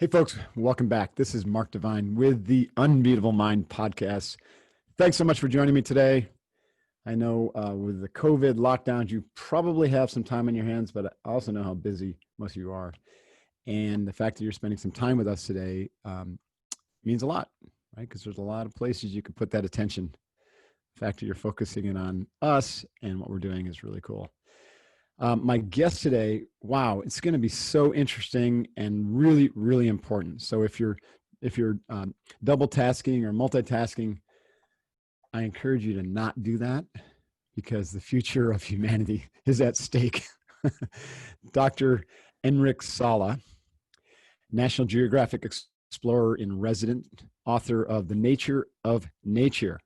Hey, folks, welcome back. This is Mark Devine with the Unbeatable Mind podcast. Thanks so much for joining me today. I know with the COVID lockdowns, you probably have some time on your hands, but I also know how busy most of you are. And the fact that you're spending some time with us today means a lot, right? Because there's a lot of places you can put that attention. The fact that you're focusing in on us and what we're doing is really cool. My guest today, wow, it's going to be so interesting and really, really important. So if you're double tasking or multitasking, I encourage you to not do that because the future of humanity is at stake. Dr. Enric Sala, National Geographic Explorer in Resident, author of The Nature of Nature,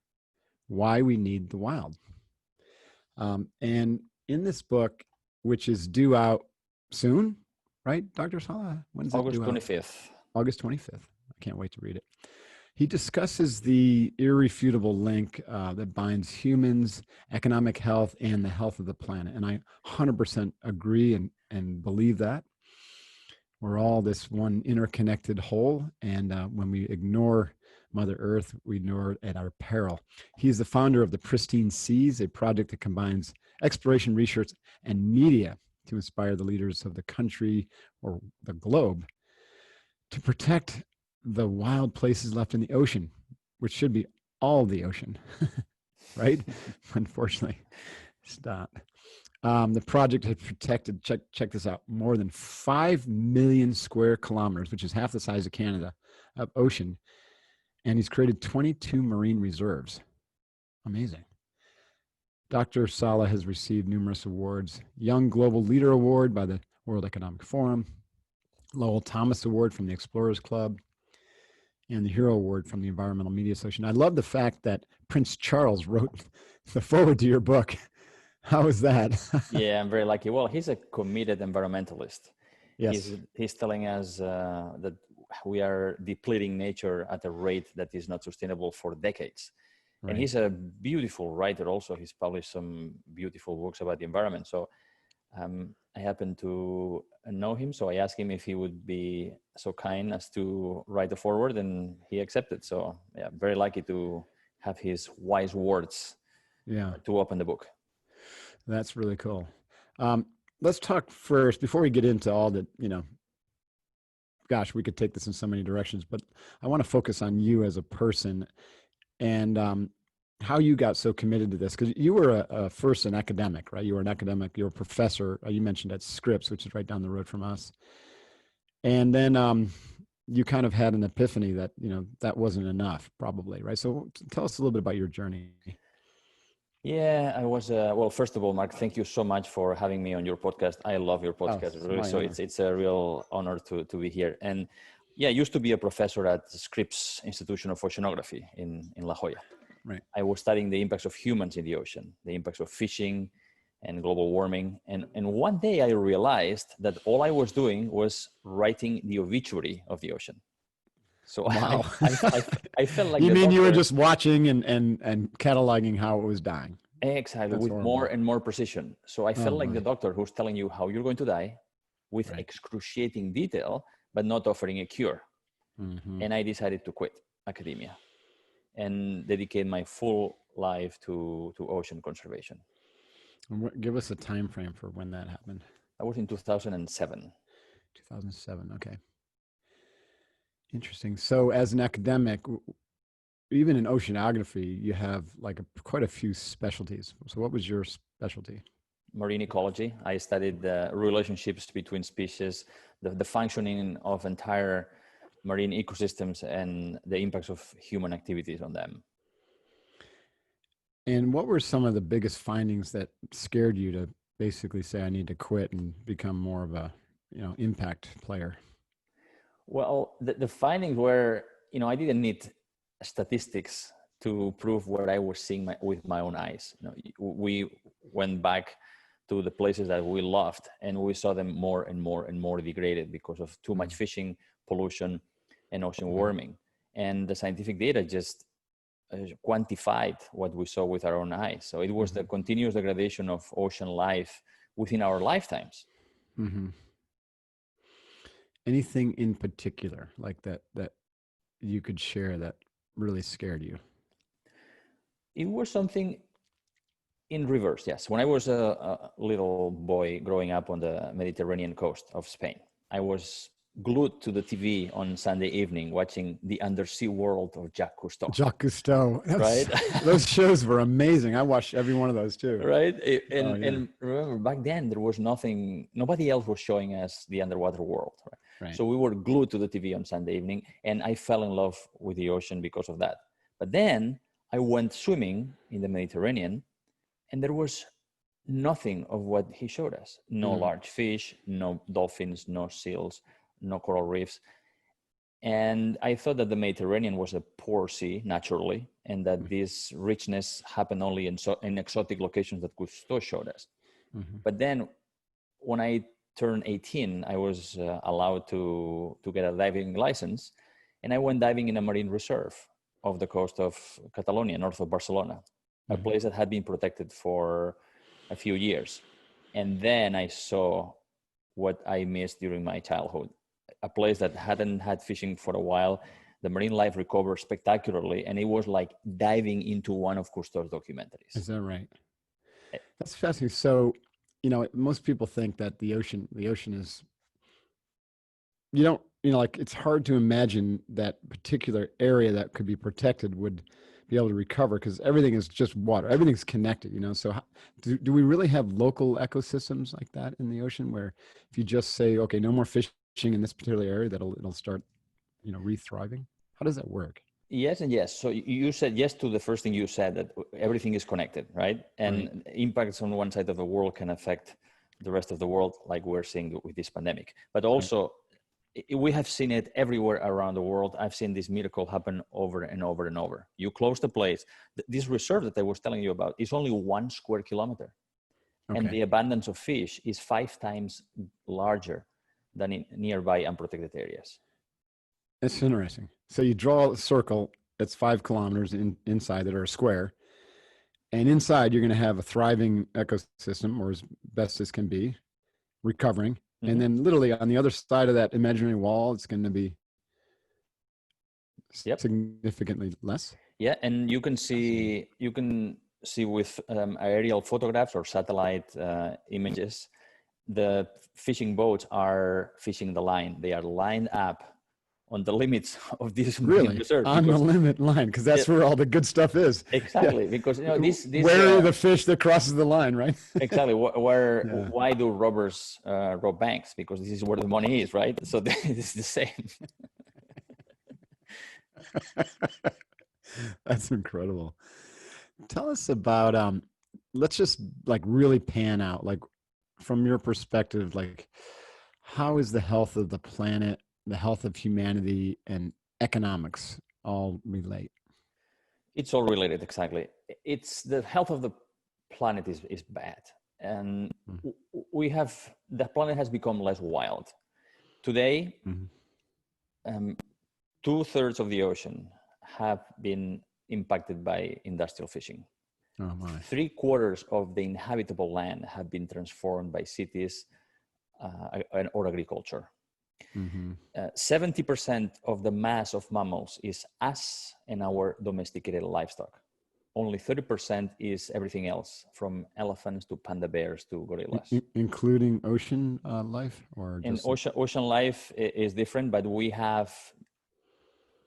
Why We Need the Wild. And in this book, which is due out soon, right, Dr. Sala? When's it August due 25th. Out? August 25th. I can't wait to read it. He discusses the irrefutable link that binds humans, economic health, and the health of the planet. And I 100% agree and believe that. We're all this one interconnected whole. And when we ignore Mother Earth, we ignore it at our peril. He's the founder of the Pristine Seas, a project that combines exploration, research, and media to inspire the leaders of the country or the globe to protect the wild places left in the ocean, which should be all the ocean, right? Unfortunately, it's not. The project has protected, check this out, more than 5 million square kilometers, which is half the size of Canada, of ocean. And he's created 22 marine reserves. Amazing. Dr. Sala has received numerous awards. Young Global Leader Award by the World Economic Forum, Lowell Thomas Award from the Explorers Club, and the Hero Award from the Environmental Media Association. I love the fact that Prince Charles wrote the foreword to your book. How is that? Yeah, I'm very lucky. Well, he's a committed environmentalist. Yes. He's telling us that we are depleting nature at a rate that is not sustainable for decades. Right. And he's a beautiful writer also. He's published some beautiful books about the environment. So I happen to know him. So I asked him if he would be so kind as to write the foreword, and he accepted. So yeah, very lucky to have his wise words to open the book. That's really cool. Let's talk first, before we get into all the, gosh, we could take this in so many directions, but I want to focus on you as a person and how you got so committed to this, because you were first an academic, right? You were an academic, you were a professor, you mentioned at Scripps, which is right down the road from us. And then you kind of had an epiphany that, that wasn't enough probably, right? So tell us a little bit about your journey. Yeah, I was, well, first of all, Mark, thank you so much for having me on your podcast. I love your podcast, really. So it's a real honor to be here. And yeah, I used to be a professor at Scripps Institution of Oceanography in La Jolla. Right. I was studying the impacts of humans in the ocean, the impacts of fishing and global warming. And one day I realized that all I was doing was writing the obituary of the ocean. So wow. I felt like you mean you were just watching and cataloging how it was dying? Exactly. That's with horrible. More and more precision. So I felt like the doctor who's telling you how you're going to die with excruciating detail, but not offering a cure. Mm-hmm. And I decided to quit academia and dedicate my full life to ocean conservation. Give us a time frame for when that happened. That was in 2007. 2007. Okay. Interesting. So as an academic, even in oceanography, you have like quite a few specialties. So what was your specialty? Marine ecology. I studied the relationships between species, the functioning of entire marine ecosystems, and the impacts of human activities on them. And what were some of the biggest findings that scared you to basically say, I need to quit and become more of a, impact player? Well, the findings were, I didn't need statistics to prove what I was seeing with my own eyes. We went back to the places that we loved, and we saw them more and more and more degraded because of too much fishing, pollution, and ocean warming. And the scientific data just quantified what we saw with our own eyes. So it was the continuous degradation of ocean life within our lifetimes. Mm-hmm. anything in particular like that you could share that really scared you? It was something in reverse, yes. When I was a little boy growing up on the Mediterranean coast of Spain, I was glued to the TV on Sunday evening watching The Undersea World of Jacques Cousteau. Jacques Cousteau. Right? Those shows were amazing. I watched every one of those too. Right? Oh, yeah. And remember, back then there was nothing, nobody else was showing us the underwater world. Right? Right. So we were glued to the TV on Sunday evening, and I fell in love with the ocean because of that. But then I went swimming in the Mediterranean, and there was nothing of what he showed us. No large fish, no dolphins, no seals, no coral reefs. And I thought that the Mediterranean was a poor sea naturally, and that this richness happened only in exotic locations that Cousteau showed us. But then when I turned 18, I was allowed to get a diving license, and I went diving in a marine reserve off the coast of Catalonia, north of Barcelona, a place that had been protected for a few years. And then I saw what I missed during my childhood, a place that hadn't had fishing for a while. The marine life recovered spectacularly, and it was like diving into one of Cousteau's documentaries. Is that right? That's fascinating. So, most people think that the ocean is, like it's hard to imagine that particular area that could be protected would be able to recover because everything is just water. Everything's connected, So do we really have local ecosystems like that in the ocean where if you just say, okay, no more fishing in this particular area, it'll start, re-thriving? How does that work? Yes and yes. So you said yes to the first thing you said, that everything is connected, right? And impacts on one side of the world can affect the rest of the world, like we're seeing with this pandemic. But also, we have seen it everywhere around the world. I've seen this miracle happen over and over and over. You close the place. This reserve that I was telling you about is only 1 square kilometer. Okay. And the abundance of fish is 5 times larger than in nearby unprotected areas. That's interesting. So you draw a circle that's 5 kilometers inside that are a square. And inside, you're going to have a thriving ecosystem, or as best as can be, recovering. And then literally on the other side of that imaginary wall, it's going to be significantly less. Yeah, and you can see with aerial photographs or satellite images, the fishing boats are fishing the line. They are lined up on the limits of this reserve. On the limit line, because that's where all the good stuff is. Exactly, because this where the fish that crosses the line, right? Exactly. Why do robbers rob banks? Because this is where the money is, right? So it's the same. That's incredible. Tell us about let's just like really pan out, like from your perspective, like how is the health of the planet, the health of humanity, and economics all relate? It's all related, exactly. It's the health of the planet is bad, and the planet has become less wild. Today, 2/3 of the ocean have been impacted by industrial fishing. Oh my. 3/4 of the inhabitable land have been transformed by cities or agriculture. 70% of the mass of mammals is us and our domesticated livestock. Only 30% is everything else, from elephants to panda bears to gorillas. Including ocean life? And ocean life is different, but we have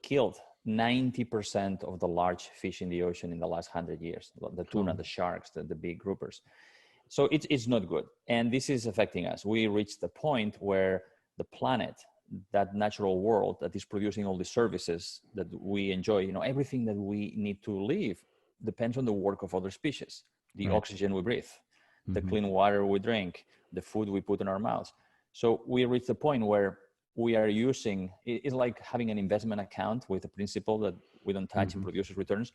killed 90% of the large fish in the ocean in the last 100 years. The tuna, the sharks, the big groupers. So it's not good. And this is affecting us. We reached the point where the planet, that natural world that is producing all the services that we enjoy, everything that we need to live depends on the work of other species. The oxygen we breathe, the clean water we drink, the food we put in our mouths. So we reached the point where we are using, it's like having an investment account with a principle that we don't touch and produces returns.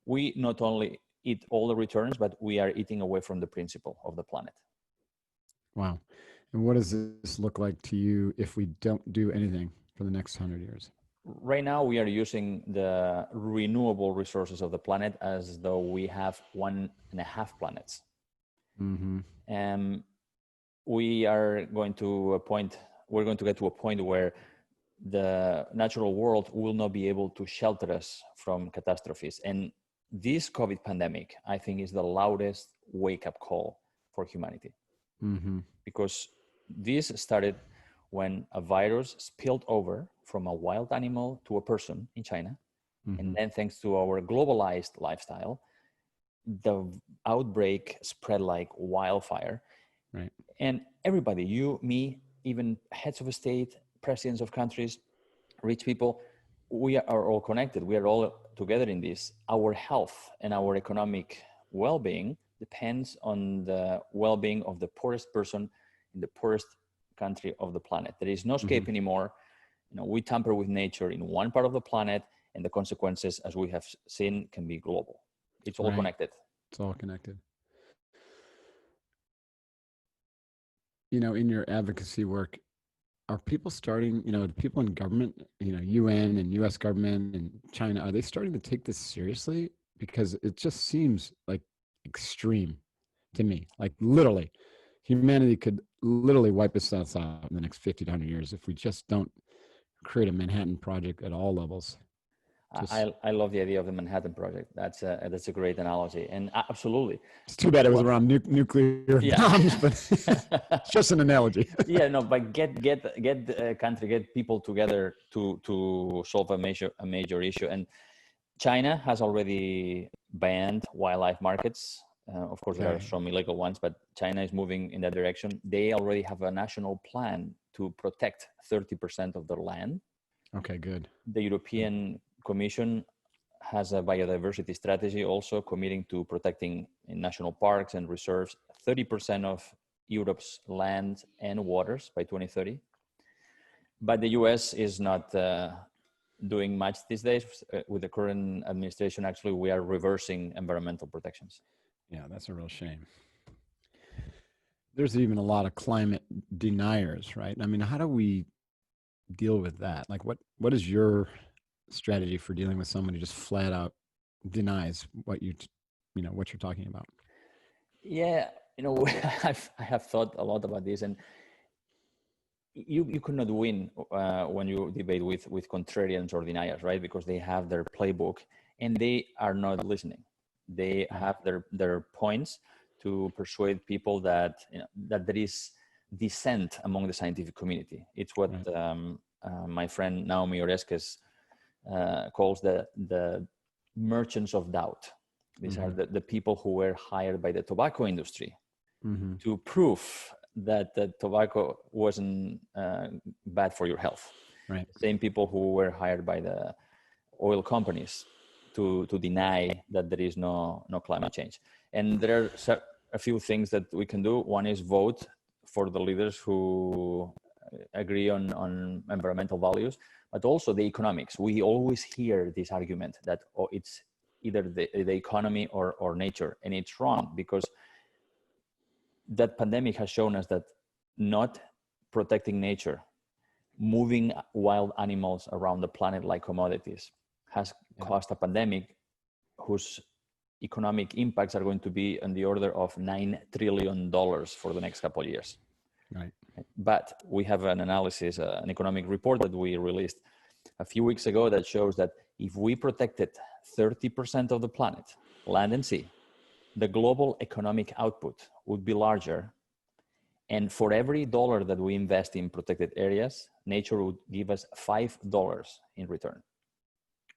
We not only eat all the returns, but we are eating away from the principle of the planet. Wow. And what does this look like to you if we don't do anything for the next 100 years? Right now, we are using the renewable resources of the planet as though we have 1.5 planets. We are going to a point we're going to get to a point where the natural world will not be able to shelter us from catastrophes. And this COVID pandemic, I think, is the loudest wake-up call for humanity. Mm-hmm. Because this started when a virus spilled over from a wild animal to a person in China. Mm-hmm. And then thanks to our globalized lifestyle, the outbreak spread like wildfire. Right. And everybody, you, me, even heads of state, presidents of countries, rich people, we are all connected. We are all together in this. Our health and our economic well-being depends on the well-being of the poorest person in the poorest country of the planet. There is no escape anymore. We tamper with nature in one part of the planet, and the consequences, as we have seen, can be global. It's all connected. It's all connected. In your advocacy work, are people starting, people in government, UN and US government and China, are they starting to take this seriously? Because it just seems like extreme to me. Like literally, humanity could literally wipe itself out in the next 50 to 100 years if we just don't create a Manhattan Project at all levels. I love the idea of the Manhattan Project. That's a great analogy, and absolutely. It's too bad it was around nuclear bombs, but it's just an analogy. But get country, get people together to solve a major issue. And China has already banned wildlife markets. Of course, there are some illegal ones, but China is moving in that direction. They already have a national plan to protect 30% of their land. Okay, good. The European Commission has a biodiversity strategy also committing to protecting in national parks and reserves 30% of Europe's land and waters by 2030. But the US is not doing much these days. With the current administration, actually, we are reversing environmental protections. Yeah, that's a real shame. There's even a lot of climate deniers, right? I mean, how do we deal with that? Like, what is your strategy for dealing with someone who just flat out denies what what you're talking about? Yeah, I have thought a lot about this, and you could not win when you debate with contrarians or deniers, right? Because they have their playbook and they are not listening. They have their points to persuade people that that there is dissent among the scientific community. It's what my friend Naomi Oreskes calls the merchants of doubt. These are the people who were hired by the tobacco industry to prove that the tobacco wasn't bad for your health. Right. Same people who were hired by the oil companies to deny that there is no climate change. And there are a few things that we can do. One is vote for the leaders who agree on environmental values, but also the economics. We always hear this argument that it's either the economy or nature, and it's wrong, because that pandemic has shown us that not protecting nature, moving wild animals around the planet like commodities, has caused a pandemic whose economic impacts are going to be on the order of $9 trillion for the next couple of years. Right. But we have an analysis, an economic report that we released a few weeks ago that shows that if we protected 30% of the planet, land and sea, the global economic output would be larger. And for every dollar that we invest in protected areas, nature would give us $5 in return.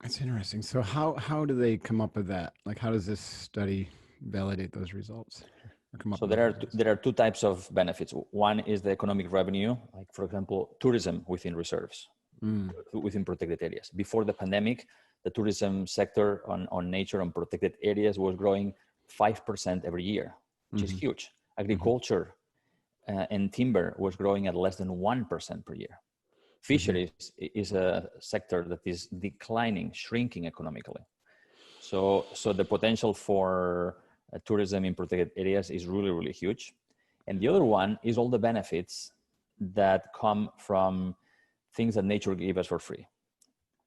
That's interesting. So how do they come up with that? Like, how does this study validate those results? So there are two types of benefits. One is the economic revenue, like for example, tourism within reserves, within protected areas. Before the pandemic, the tourism sector on nature and protected areas was growing 5% every year, which is huge. Agriculture and timber was growing at less than 1% per year. Fisheries is a sector that is declining, shrinking economically. So the potential for tourism in protected areas is really, really huge. And the other one is all the benefits that come from things that nature gave us for free.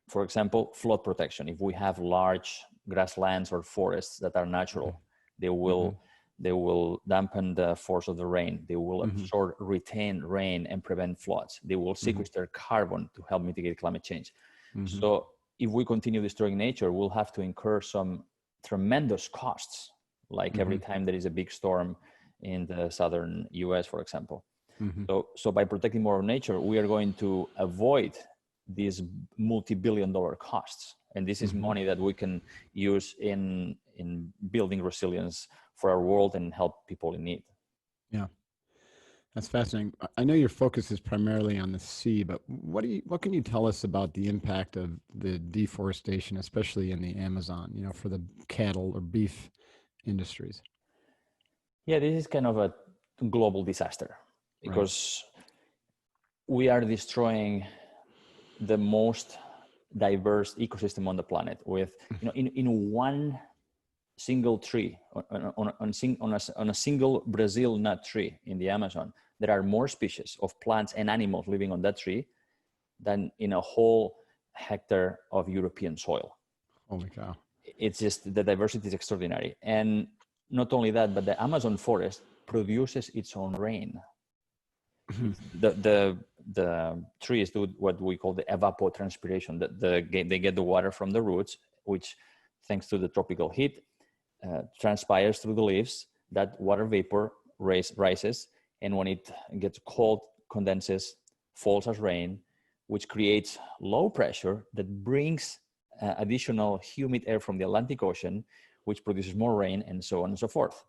For example, flood protection. If we have large grasslands or forests that are natural, they will They will dampen the force of the rain. They will Mm-hmm. absorb, retain rain and prevent floods. They will sequester carbon to help mitigate climate change. Mm-hmm. So if we continue destroying nature, we'll have to incur some tremendous costs, like every time there is a big storm in the southern US, for example. Mm-hmm. So by protecting more of nature, we are going to avoid these multi-billion-dollar costs. And this is money that we can use in building resilience for our world and help people in need. Yeah, that's fascinating. I know your focus is primarily on the sea, but what can you tell us about the impact of the deforestation, especially in the Amazon, for the cattle or beef industries? Yeah, this is kind of a global disaster Right. because we are destroying the most diverse ecosystem on the planet with, in one single tree, on a single Brazil nut tree in the Amazon, there are more species of plants and animals living on that tree than in a whole hectare of European soil. Holy cow. It's just, the diversity is extraordinary. And not only that, but the Amazon forest produces its own rain. The trees do what we call the evapotranspiration. They get the water from the roots, which, thanks to the tropical heat, transpires through the leaves. That water vapor rises, and when it gets cold, condenses, falls as rain, which creates low pressure that brings additional humid air from the Atlantic Ocean, which produces more rain, and so on and so forth.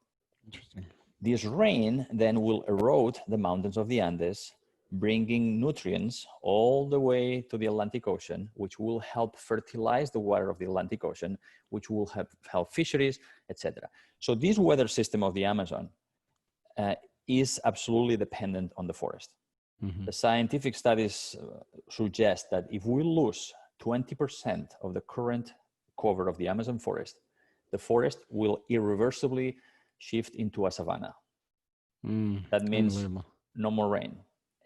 Interesting. This rain then will erode the mountains of the Andes, bringing nutrients all the way to the Atlantic Ocean, which will help fertilize the water of the Atlantic Ocean, which will help fisheries, etc. So this weather system of the Amazon is absolutely dependent on the forest. The scientific studies suggest that if we lose 20% of the current cover of the Amazon forest, the forest will irreversibly shift into a savanna. That means no more rain,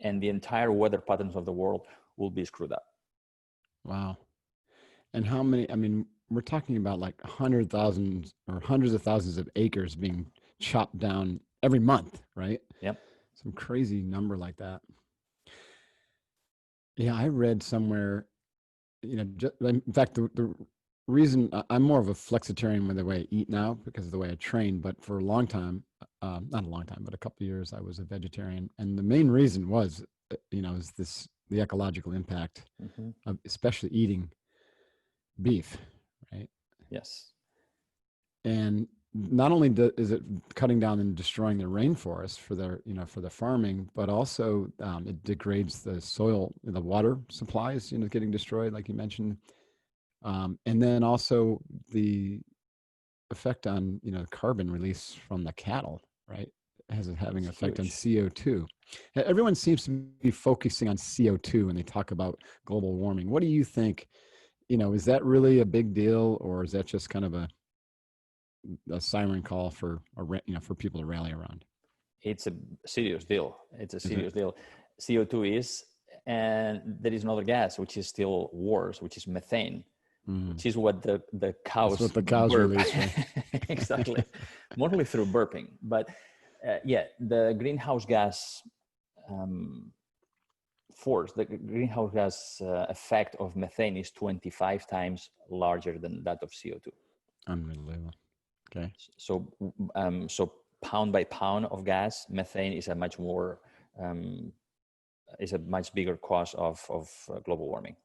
and the entire weather patterns of the world will be screwed up. Wow. And how many, we're talking about like 100,000 or hundreds of thousands of acres being chopped down every month, right? Yep. Some crazy number like that. Yeah, I read somewhere, in fact, the reason I'm more of a flexitarian with the way I eat now because of the way I train, but for a long time, not a long time, but a couple of years, I was a vegetarian. And the main reason was, is the ecological impact of especially eating beef, right? Yes. And not only is it cutting down and destroying the rainforest for the farming, but also it degrades the soil, the water supplies, getting destroyed, like you mentioned. And then also the effect on, carbon release from the cattle, right? Having an effect on CO2. Everyone seems to be focusing on CO2 when they talk about global warming. What do you think? Is that really a big deal, or is that just kind of a siren call for people to rally around? It's a serious deal. It's a serious deal. CO2 is, and there is another gas which is still worse, which is methane, which is what the cows. That's what the cows release, right? Exactly, mostly through burping. But the greenhouse gas force, the greenhouse gas effect of methane is 25 times larger than that of CO2. Unbelievable. Okay. So pound by pound of gas, methane is a much more is a much bigger cause of global warming.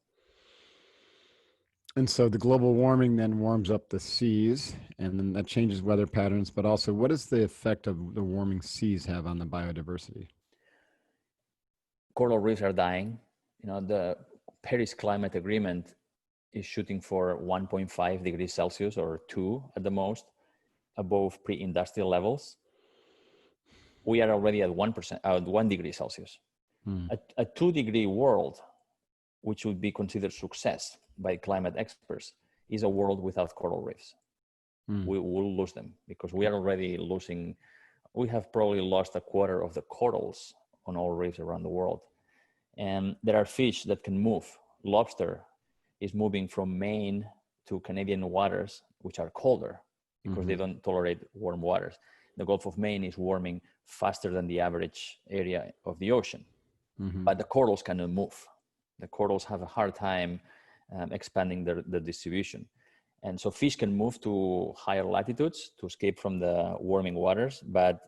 And so the global warming then warms up the seas, and then that changes weather patterns. But also, what does the effect of the warming seas have on the biodiversity? Coral reefs are dying. The Paris Climate Agreement is shooting for 1.5 degrees Celsius, or 2 at the most, above pre-industrial levels. We are already at 1 degree Celsius. A 2-degree world, which would be considered success by climate experts, is a world without coral reefs. We will lose them because we are already losing. We have probably lost a quarter of the corals on all reefs around the world. And there are fish that can move. Lobster is moving from Maine to Canadian waters, which are colder because they don't tolerate warm waters. the Gulf of Maine is warming faster than the average area of the ocean. But the corals cannot move. The corals have a hard time expanding their distribution. And so fish can move to higher latitudes to escape from the warming waters, but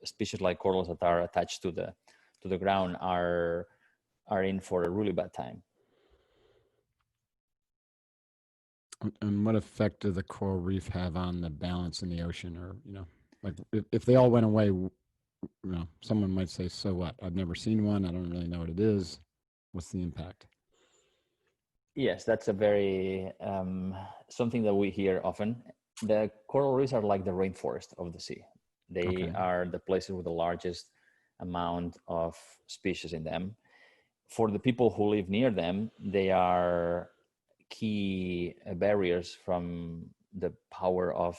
species like corals that are attached to the ground are in for a really bad time. And what effect does the coral reef have on the balance in the ocean? Or, like if they all went away, someone might say, so what? I've never seen one. I don't really know what it is. What's the impact? Yes, that's a very something that we hear often. The coral reefs are like the rainforest of the sea. They are the places with the largest amount of species in them. For the people who live near them, they are key barriers from the power of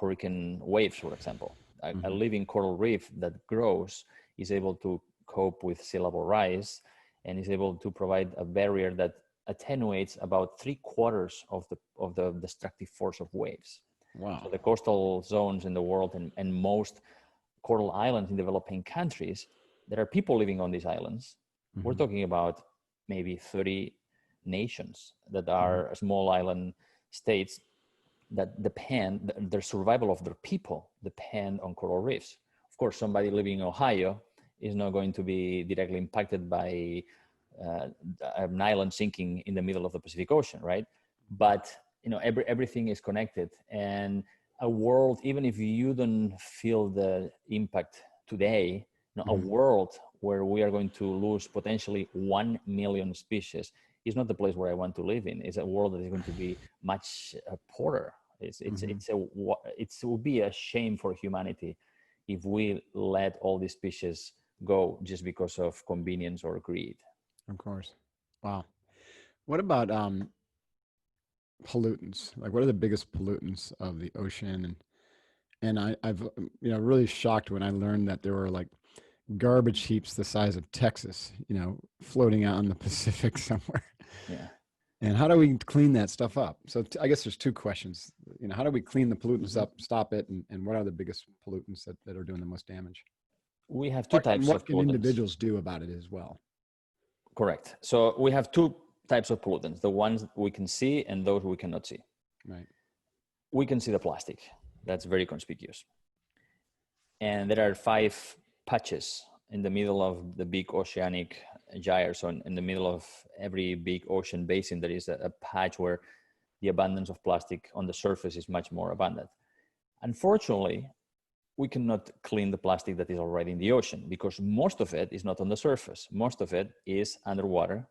hurricane waves, for example. A living coral reef that grows is able to cope with sea level rise and is able to provide a barrier that attenuates about 3/4 of the destructive force of waves. Wow. So the coastal zones in the world and most coral islands in developing countries, there are people living on these islands. We're talking about maybe 30 nations that are small island states that depend, their survival of their people depend on coral reefs. Of course, somebody living in Ohio is not going to be directly impacted by an island sinking in the middle of the Pacific Ocean, right? But everything is connected, and a world, even if you don't feel the impact today, a world where we are going to lose potentially 1 million species is not the place where I want to live in. It's a world that is going to be much poorer. It would be a shame for humanity if we let all these species go just because of convenience or greed. Of course. Wow. What about pollutants? Like, what are the biggest pollutants of the ocean? And I've really shocked when I learned that there were like garbage heaps the size of Texas, floating out in the Pacific somewhere. Yeah. And how do we clean that stuff up? So I guess there's two questions. How do we clean the pollutants up, stop it, and what are the biggest pollutants that are doing the most damage? We have two types and what of can pollutants. individuals do about it as well? Correct. So we have two types of pollutants, the ones we can see and those we cannot see. Right. We can see the plastic. That's very conspicuous. And there are 5 patches in the middle of the big oceanic gyre. So in the middle of every big ocean basin, there is a patch where the abundance of plastic on the surface is much more abundant. Unfortunately, we cannot clean the plastic that is already in the ocean because most of it is not on the surface. Most of it is underwater,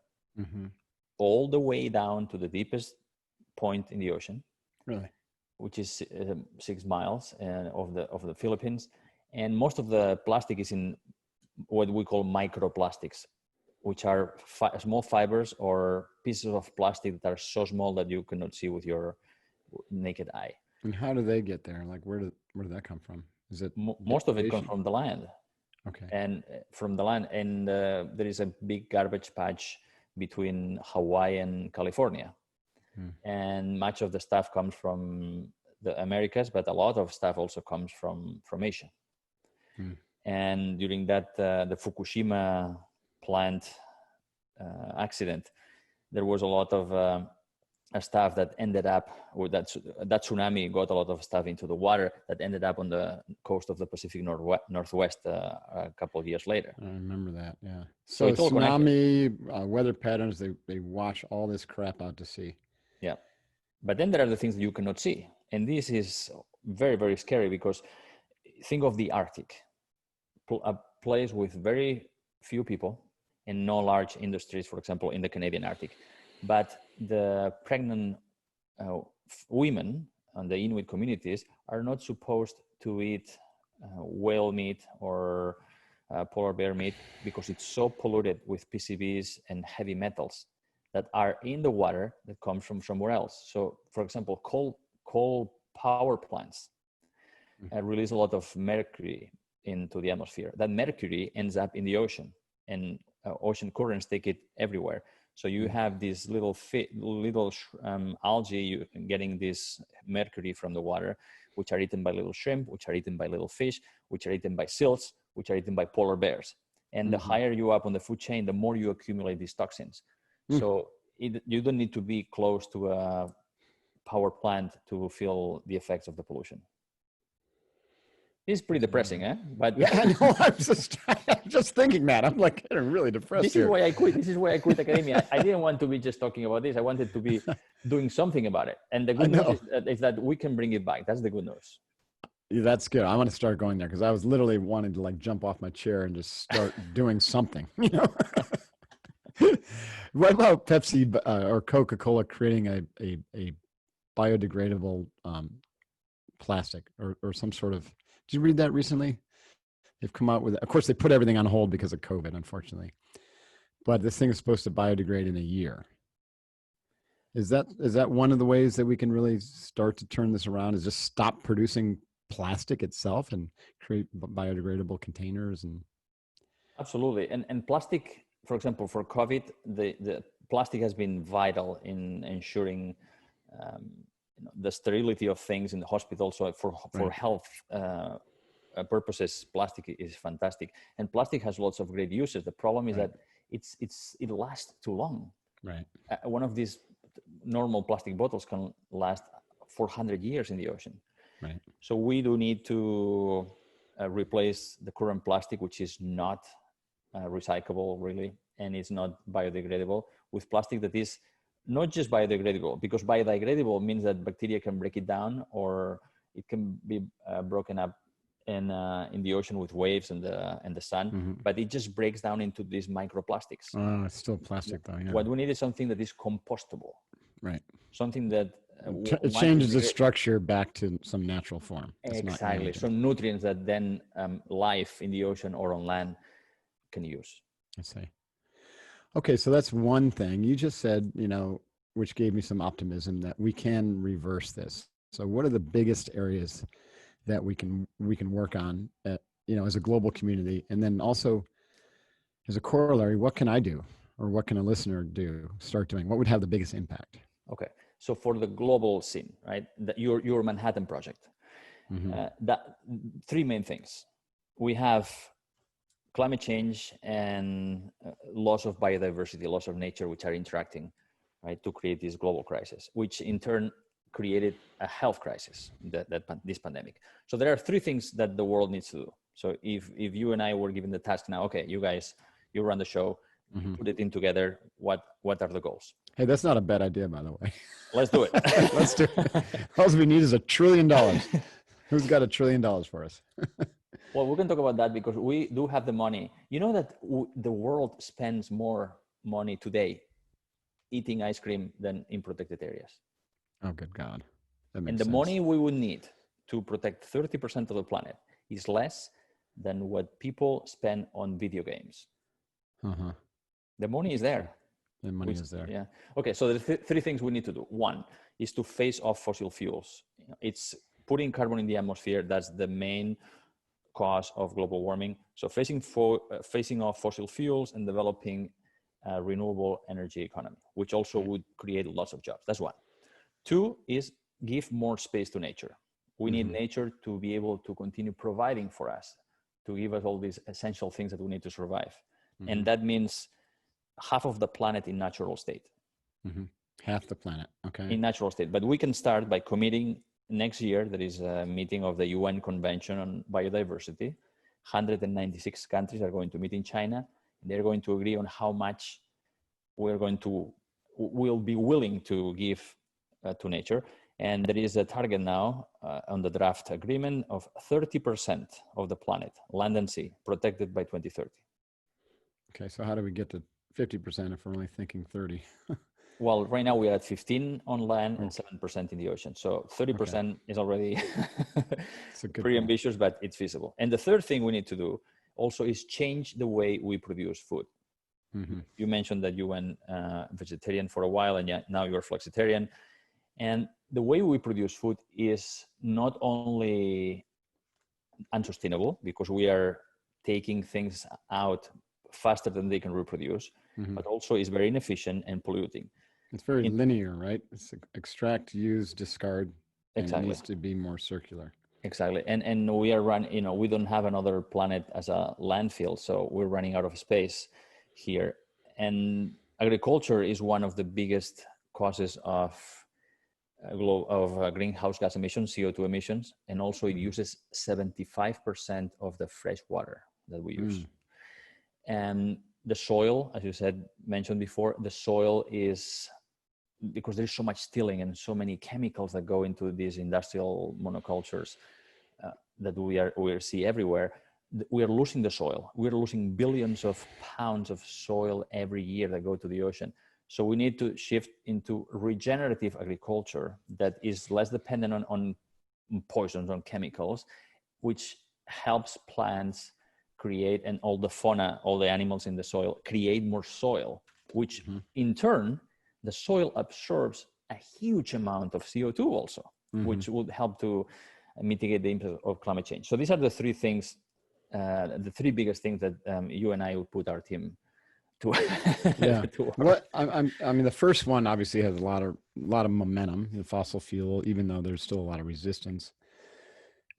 all the way down to the deepest point in the ocean. Really? Which is 6 miles of the Philippines. And most of the plastic is in what we call microplastics, which are small fibers or pieces of plastic that are so small that you cannot see with your naked eye. And how do they get there? Like, where did that come from? Is it most of it comes from the land? Okay. And from the land, and there is a big garbage patch between Hawaii and California. And much of the stuff comes from the Americas, but a lot of stuff also comes from Asia. And during that, the Fukushima plant accident, there was a lot of stuff that ended up with that tsunami got a lot of stuff into the water that ended up on the coast of the Pacific Northwest a couple of years later. I remember that, yeah. So it's all tsunami, weather patterns, they wash all this crap out to sea. Yeah. But then there are the things that you cannot see. And this is very, very scary because think of the Arctic, a place with very few people and no large industries, for example, in the Canadian Arctic. But the pregnant women and the Inuit communities are not supposed to eat whale meat or polar bear meat because it's so polluted with PCBs and heavy metals that are in the water that comes from somewhere else. So, for example, coal power plants release a lot of mercury into the atmosphere. That mercury ends up in the ocean, and ocean currents take it everywhere. So you have these little algae, you getting this mercury from the water, which are eaten by little shrimp, which are eaten by little fish, which are eaten by seals, which are eaten by polar bears. And the higher you up on the food chain, the more you accumulate these toxins. So you don't need to be close to a power plant to feel the effects of the pollution. It's pretty depressing, eh? But yeah, I know. I'm just thinking, Matt. I'm like getting really depressed this here. is why I quit. This is why I quit academia. I didn't want to be just talking about this. I wanted to be doing something about it. And the good news is that we can bring it back. That's the good news. Yeah, that's good. I want to start going there because I was literally wanting to like jump off my chair and just start doing something. You know. What about Pepsi or Coca-Cola creating a biodegradable plastic or some sort of? Did you read that recently? They've come out with it. Of course, they put everything on hold because of COVID, unfortunately. But this thing is supposed to biodegrade in a year. Is that one of the ways that we can really start to turn this around? Is just stop producing plastic itself and create biodegradable containers? And absolutely. And plastic, for example, for COVID, the plastic has been vital in ensuring the sterility of things in the hospital. So for health purposes, plastic is fantastic. And plastic has lots of great uses. The problem is that it lasts too long. Right. One of these normal plastic bottles can last 400 years in the ocean. Right. So we do need to replace the current plastic, which is not recyclable really, and it's not biodegradable, with plastic that is not just biodegradable, because biodegradable means that bacteria can break it down, or it can be broken up in the ocean with waves and the sun, but it just breaks down into these microplastics. Oh, it's still plastic though. Yeah. What we need is something that is compostable. Right. Something that it changes its structure back to some natural form. Exactly. Some nutrients that then life in the ocean or on land can use. I see. Okay, so that's one thing you just said, which gave me some optimism that we can reverse this. So what are the biggest areas that we can work on as a global community? And then also as a corollary, what can I do, or what can a listener start doing? What would have the biggest impact? Okay. So for the global scene, right, your Manhattan Project, that three main things. We have climate change and loss of biodiversity, loss of nature, which are interacting, right, to create this global crisis, which in turn created a health crisis, this pandemic. So there are three things that the world needs to do. So if you and I were given the task now, okay, you guys, you run the show, put it in together, what are the goals? Hey, that's not a bad idea, by the way. Let's do it. Let's do it. All we need is $1 trillion. Who's got $1 trillion for us? Well, we can talk about that because we do have the money. You know that the world spends more money today eating ice cream than in protected areas. Oh, good God. That makes and the sense. money we would need to protect 30% of the planet is less than what people spend on video games. The money is there. The money is there. Yeah. Okay. So the three things we need to do. One is to phase off fossil fuels. It's putting carbon in the atmosphere. That's the main cause of global warming. So phasing off fossil fuels and developing a renewable energy economy, which also would create lots of jobs. That's one. Two is give more space to nature. We need nature to be able to continue providing for us, to give us all these essential things that we need to survive. And that means half of the planet in natural state. Half the planet. Okay. In natural state. But we can start by committing next year. There is a meeting of the UN Convention on Biodiversity. 196 countries are going to meet in China. They're going to agree on how much we'll be willing to give to nature. And there is a target now on the draft agreement of 30% of the planet, land and sea, protected by 2030. Okay, so how do we get to 50% if we're only thinking 30? Well, right now we are at 15 on land and 7% in the ocean. So 30% is already pretty ambitious, but it's feasible. And the third thing we need to do also is change the way we produce food. You mentioned that you went vegetarian for a while and now you're flexitarian. And the way we produce food is not only unsustainable because we are taking things out faster than they can reproduce, Hmm. but also is very inefficient and polluting. It's very linear, right? It's extract, use, discard, and it Exactly. needs to be more circular. Exactly. And we are running, we don't have another planet as a landfill, so we're running out of space here. And agriculture is one of the biggest causes of greenhouse gas emissions, CO2 emissions, and also it Mhm. uses 75% of the fresh water that we use. Mm. And the soil, as you said, mentioned before, the soil is, because there's so much tilling and so many chemicals that go into these industrial monocultures, that we see everywhere, we are losing the soil. We're losing billions of pounds of soil every year that go to the ocean. So we need to shift into regenerative agriculture that is less dependent on poisons, on chemicals, which helps plants create, and all the fauna, all the animals in the soil create more soil, which Mhm. in turn, the soil absorbs a huge amount of CO2 also, Mhm. which would help to mitigate the impact of climate change. So these are the three things, the three biggest things that you and I would put our team to, Yeah. to work. What I mean, the first one obviously has a lot of momentum in fossil fuel, even though there's still a lot of resistance.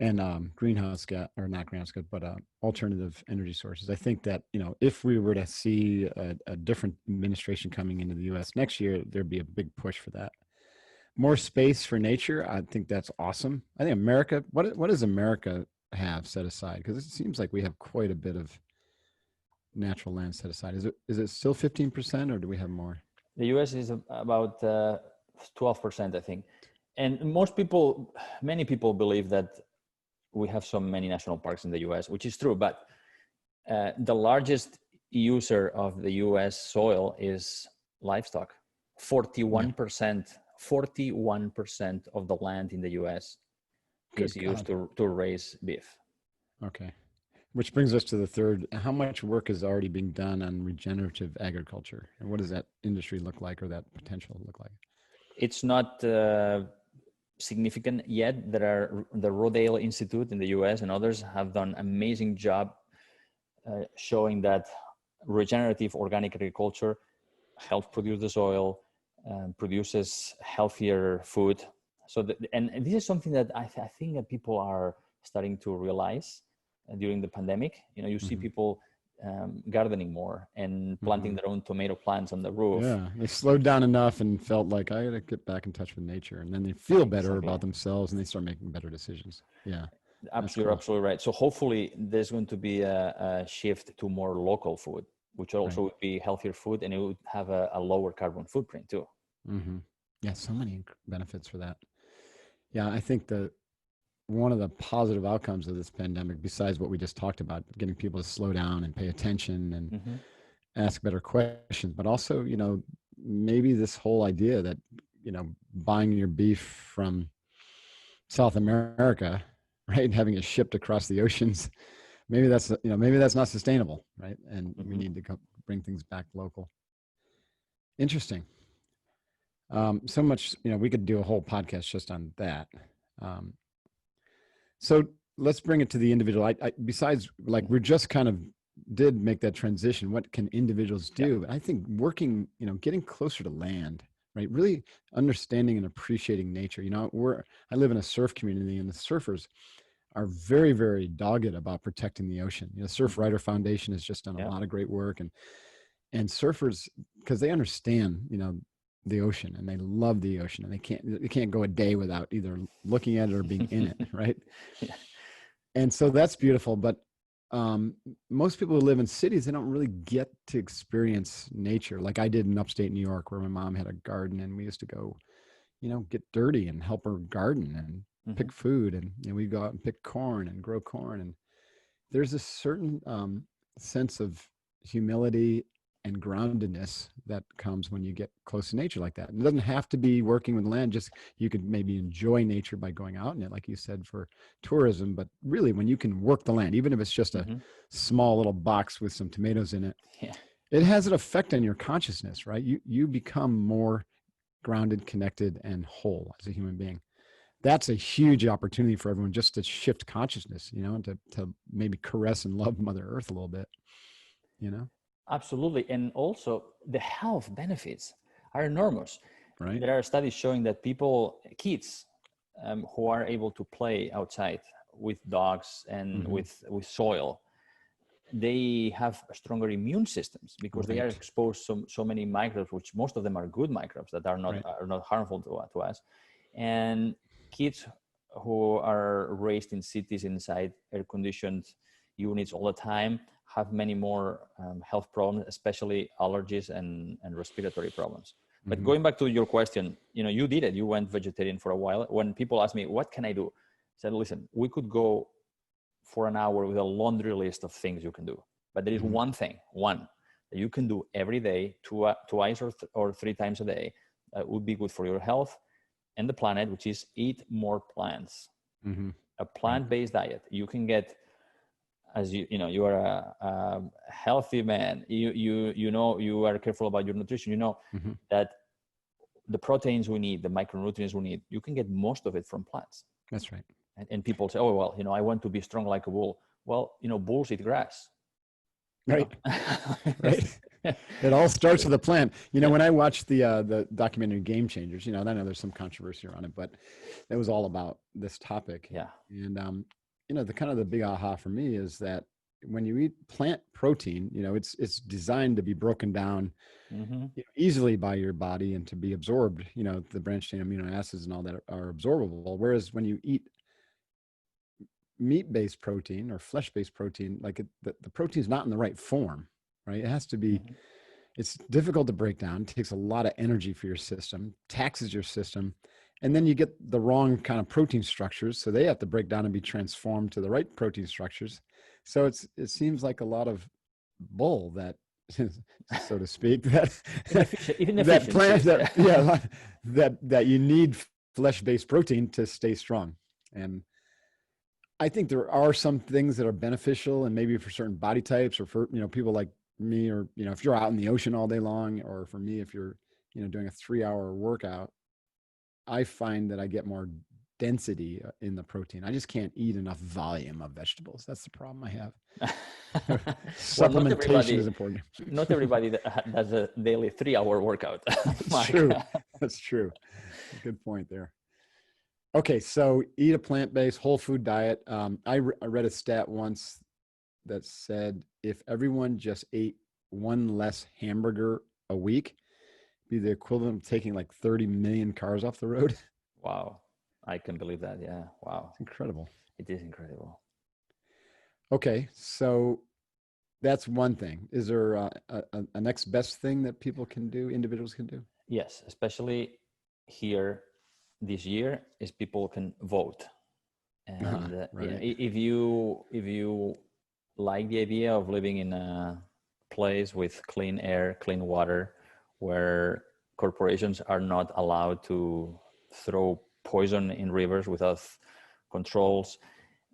And greenhouse gas, or not greenhouse gas, but alternative energy sources. I think that, if we were to see a different administration coming into the U.S. next year, there'd be a big push for that. More space for nature. I think that's awesome. I think America. What does America have set aside? Because it seems like we have quite a bit of natural land set aside. Is it still 15%, or do we have more? The US is about 12%, I think. And many people believe that we have so many national parks in the US, which is true, but the largest user of the US soil is livestock. Yeah. 41% of the land in the US is Good used God. to raise beef. Okay. Which brings us to the third. How much work is already being done on regenerative agriculture? And what does that industry look like, or that potential look like? It's not significant yet. There are the Rodale Institute in the US and others have done an amazing job showing that regenerative organic agriculture helps produce the soil, produces healthier food. So, and this is something that I think that people are starting to realize during the pandemic. You see Hmm. people gardening more and planting Hmm. their own tomato plants on the roof. Yeah, they slowed down enough and felt like I got to get back in touch with nature, and then they feel better Exactly. about themselves, and they start making better decisions. Yeah, that's You're cool. absolutely right. So hopefully there's going to be a shift to more local food, which Right. also would be healthier food, and it would have a lower carbon footprint too. Hmm. Yeah, so many benefits for that. Yeah, I think that one of the positive outcomes of this pandemic, besides what we just talked about, getting people to slow down and pay attention and Hmm. ask better questions, but also, maybe this whole idea that, buying your beef from South America, right, and having it shipped across the oceans, maybe that's not sustainable, right? And we Hmm. need to bring things back local. Interesting. So much, we could do a whole podcast just on that. Um, so let's bring it to the individual. Besides, like, we're just kind of did make that transition. What can individuals Yeah. do? I think working, getting closer to land, right? Really understanding and appreciating nature. I live in a surf community, and the surfers are very, very dogged about protecting the ocean. Surf Hmm. Rider Foundation has just done a Yeah. lot of great work, and surfers, because they understand, the ocean, and they love the ocean, and they can't go a day without either looking at it or being in it, right? Yeah. And so that's beautiful. But most people who live in cities, they don't really get to experience nature like I did in upstate New York, where my mom had a garden, and we used to go, get dirty and help her garden and Hmm. pick food, and we'd go out and pick corn and grow corn. And there's a certain sense of humility and groundedness that comes when you get close to nature like that. It doesn't have to be working with land. Just, you could maybe enjoy nature by going out in it, like you said, for tourism. But really, when you can work the land, even if it's just a Hmm. small little box with some tomatoes in it, Yeah. it has an effect on your consciousness, right? You become more grounded, connected, and whole as a human being. That's a huge opportunity for everyone, just to shift consciousness, and to maybe caress and love Mother Earth a little bit, you know? Absolutely. And also the health benefits are enormous. Right. There are studies showing that kids who are able to play outside with dogs and Mm-hmm. with soil, they have stronger immune systems because they are Right. exposed to so many microbes, which most of them are good microbes that are Right. not harmful to us. And kids who are raised in cities inside air conditioned units all the time have many more health problems, especially allergies and respiratory problems. But Mm-hmm. going back to your question, you did it. You went vegetarian for a while. When people ask me, what can I do? I said, listen, we could go for an hour with a laundry list of things you can do. But there is Mm-hmm. one that you can do every day, twice or 3 times a day, that would be good for your health and the planet, which is eat more plants. Mm-hmm. A Right. plant-based diet. You can get, as you are a healthy man. You are careful about your nutrition. You know Mm-hmm. that the proteins we need, the micronutrients we need, you can get most of it from plants. That's right. And people say, oh, well, I want to be strong like a bull. Well, bulls eat grass. Right. Right. It all starts with a plant. Yeah. When I watched the documentary Game Changers, I know there's some controversy around it, but it was all about this topic. Yeah. And the kind of the big aha for me is that when you eat plant protein, it's designed to be broken down Mm-hmm. easily by your body and to be absorbed. The branched chain amino acids and all that are absorbable. Whereas when you eat meat-based protein or flesh-based protein, like the protein is not in the right form, right? It has to be. Mm-hmm. It's difficult to break down. It takes a lot of energy for your system, taxes your system, and then you get the wrong kind of protein structures. So they have to break down and be transformed to the right protein structures. So it seems like a lot of bull that, so to speak, that that plant that yeah that you need flesh-based protein to stay strong. And I think there are some things that are beneficial, and maybe for certain body types, or for people like me, or if you're out in the ocean all day long, or for me if you're doing a 3-hour workout, I find that I get more density in the protein. I just can't eat enough volume of vegetables. That's the problem I have. Well, not Supplementation is important. Not everybody does a daily 3-hour workout. That's true. That's true. Good point there. Okay, so eat a plant-based whole food diet. I read a stat once that said if everyone just ate one less hamburger a week, it'd be the equivalent of taking like 30 million cars off the road. Wow. I can believe that. Yeah. Wow. It's incredible. It is incredible. Okay, so that's one thing. Is there a next best thing that people can do, individuals can do? Yes, especially here this year is people can vote. And Right. if you like the idea of living in a place with clean air, clean water, where corporations are not allowed to throw poison in rivers without controls,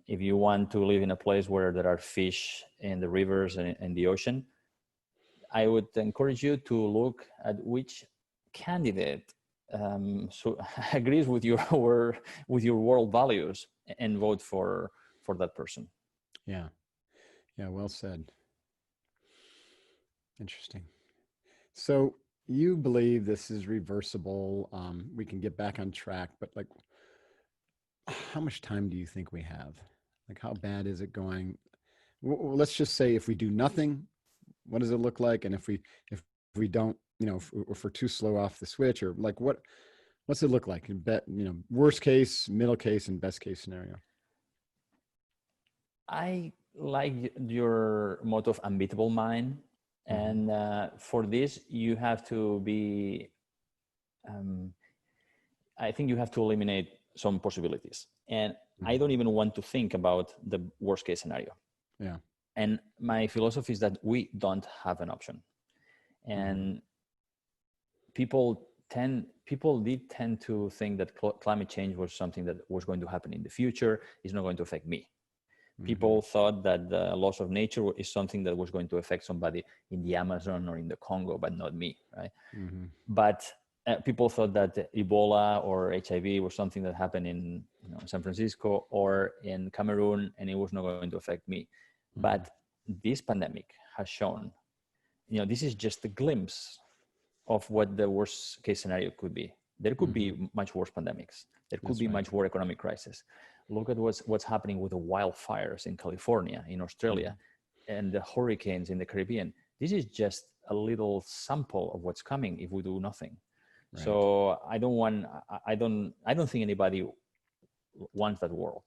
if you want to live in a place where there are fish in the rivers and in the ocean, I would encourage you to look at which candidate agrees with your world values and vote for that person. Yeah. Yeah. Well said. Interesting. So you believe this is reversible? We can get back on track, but like, how much time do you think we have? Like, how bad is it going? Let's just say if we do nothing, what does it look like? And if we don't, if we're too slow off the switch, or like what's it look like in worst case, middle case, and best case scenario? I like your motto of unbeatable mind. And for this, you have to be, I think you have to eliminate some possibilities. And I don't even want to think about the worst case scenario. Yeah. And my philosophy is that we don't have an option. And people did tend to think that climate change was something that was going to happen in the future. It's not going to affect me. People thought that the loss of nature is something that was going to affect somebody in the Amazon or in the Congo, but not me, right? But people thought that Ebola or HIV was something that happened in San Francisco or in Cameroon, and it was not going to affect me. But this pandemic has shown this is just a glimpse of what the worst case scenario could be. There could be much worse pandemics. There could be much worse economic crisis. Look at what's happening with the wildfires in California, in Australia, and the hurricanes in the Caribbean. This is just a little sample of what's coming if we do nothing. Right. So I don't think anybody wants that world.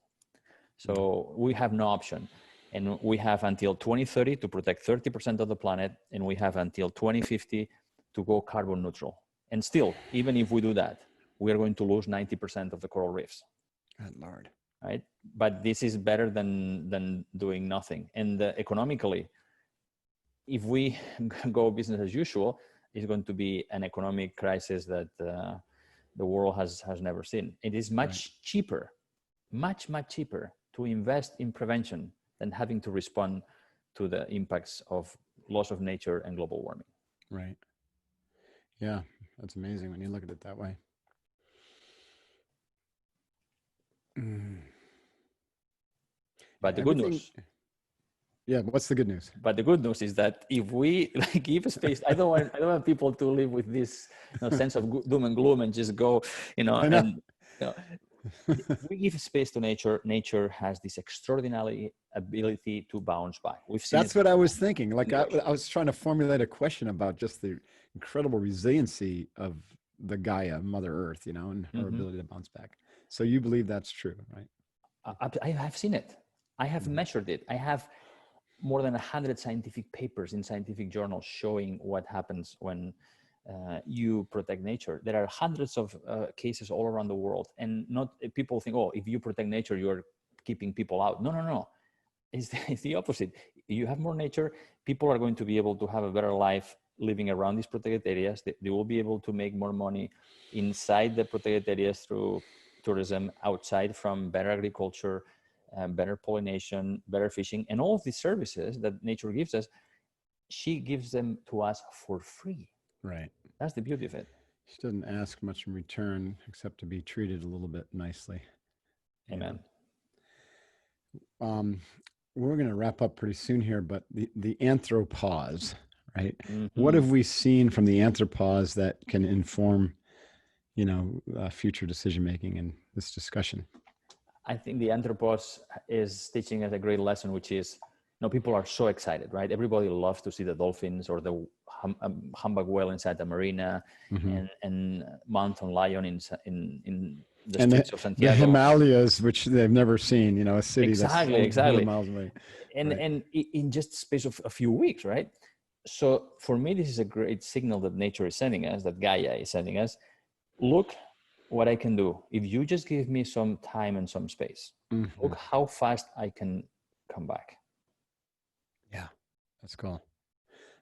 So we have no option. And we have until 2030 to protect 30% of the planet. And we have until 2050 to go carbon neutral. And still, even if we do that, we are going to lose 90% of the coral reefs. Good Lord. Right? But this is better than doing nothing. And economically, if we go business as usual, it's going to be an economic crisis that the world has never seen. It is much cheaper, much cheaper to invest in prevention than having to respond to the impacts of loss of nature and global warming. Right. Yeah, that's amazing when you look at it that way. But the good news. Yeah, what's the good news? But the good news is that if we give space, I don't want people to live with this sense of doom and gloom and just go, if we give space to nature, nature has this extraordinary ability to bounce back. We've seen That's what I was thinking. Like I was trying to formulate a question about just the incredible resiliency of the Gaia, Mother Earth, and her ability to bounce back. So you believe that's true, right? I have seen it. I have measured it. I have more than 100 scientific papers in scientific journals showing what happens when you protect nature. There are hundreds of cases all around the world, and not people think, oh, if you protect nature, you're keeping people out. No. It's the opposite. You have more nature, people are going to be able to have a better life living around these protected areas. They will be able to make more money inside the protected areas through tourism, outside from better agriculture, better pollination, better fishing, and all of these services that nature gives us, she gives them to us for free. Right. That's the beauty of it. She doesn't ask much in return except to be treated a little bit nicely. Amen. We're going to wrap up pretty soon here, but the anthropause, right? What have we seen from the anthropause that can inform, future decision-making in this discussion? I think the anthropause is teaching us a great lesson, which is, people are so excited, right? Everybody loves to see the dolphins or the humpback whale in Santa Marina and mountain lion in the streets of Santiago. The Himalayas, which they've never seen, a city that's 100 miles away. And in just space of a few weeks, right? So for me, this is a great signal that nature is sending us, that Gaia is sending us. Look what I can do. If you just give me some time and some space, look how fast I can come back. Yeah, that's cool.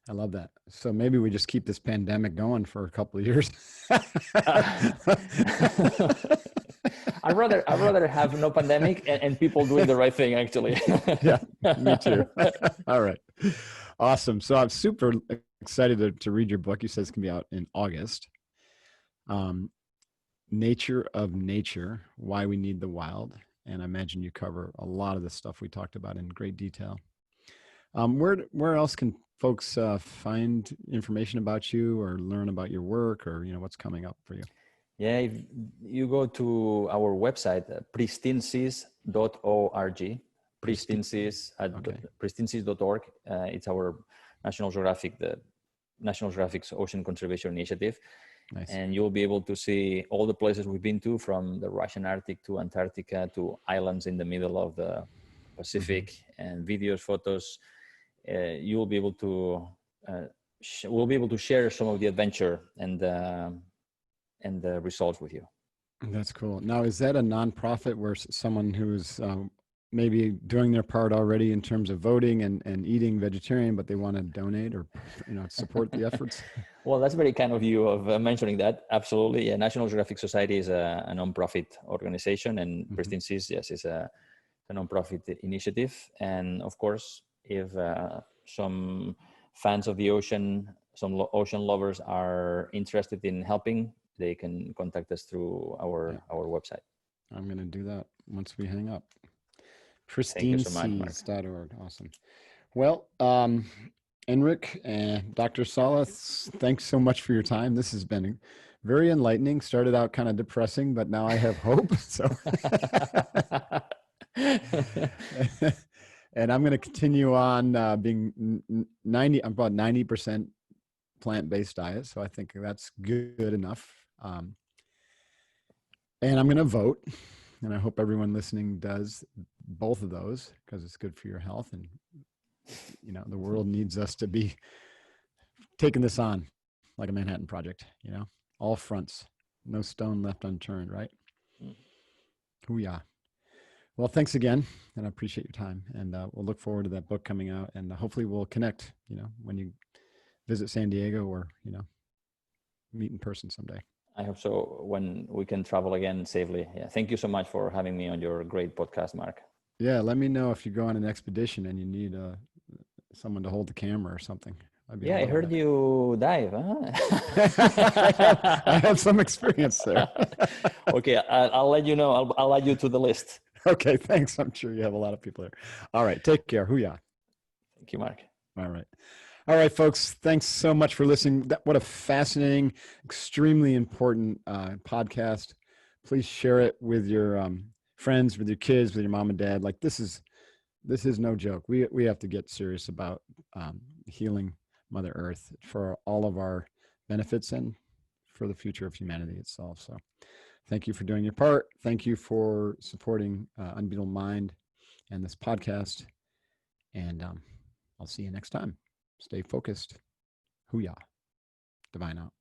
I love that. So maybe we just keep this pandemic going for a couple of years. I'd rather have no pandemic and people doing the right thing, actually. Yeah, me too. All right. Awesome. So I'm super excited to read your book. You said it's going to be out in August. Nature of Nature, Why We Need the Wild. And I imagine you cover a lot of the stuff we talked about in great detail. Where else can folks find information about you or learn about your work or, what's coming up for you? Yeah, if you go to our website, pristineseas.org, Pristine Seas at pristineseas.org. It's our National Geographic's Ocean Conservation Initiative. Nice. And you'll be able to see all the places we've been to, from the Russian Arctic to Antarctica to islands in the middle of the Pacific, and videos, photos. You'll be able to we'll be able to share some of the adventure and the results with you. That's cool. Now, is that a nonprofit where someone who's maybe doing their part already in terms of voting and eating vegetarian, but they want to donate or support the efforts? Well, that's very kind of you of mentioning that. Absolutely. Yeah, National Geographic Society is a nonprofit organization, and Pristine Seas, yes, is a nonprofit initiative. And of course, if some fans of the ocean, some ocean lovers are interested in helping, they can contact us through our website. I'm going to do that once we hang up. PristineSeas.org. Awesome. Well, Enric and Dr. Sala, thanks so much for your time. This has been very enlightening. Started out kind of depressing, but now I have hope. So, and I'm going to continue on being 90. I'm about 90% plant-based diet, so I think that's good enough. And I'm going to vote, and I hope everyone listening does both of those because it's good for your health, and the world needs us to be taking this on like a Manhattan Project. All fronts, no stone left unturned. Right? Hoo-yah. Well, thanks again, and I appreciate your time. And we'll look forward to that book coming out, and hopefully we'll connect. When you visit San Diego, or meet in person someday. I hope so, when we can travel again safely. Yeah. Thank you so much for having me on your great podcast, Mark. Yeah, let me know if you go on an expedition and you need someone to hold the camera or something. Yeah, I heard you dive. Huh? I have some experience there. Okay, I'll let you know. I'll add you to the list. Okay, thanks. I'm sure you have a lot of people there. All right, take care. Hoo-yah. Thank you, Mark. All right. All right, folks, thanks so much for listening. What a fascinating, extremely important podcast. Please share it with your friends, with your kids, with your mom and dad. Like this is no joke. We have to get serious about healing Mother Earth for all of our benefits and for the future of humanity itself. So thank you for doing your part. Thank you for supporting Unbeatable Mind and this podcast. And I'll see you next time. Stay focused. Hoo-yah. Divine out.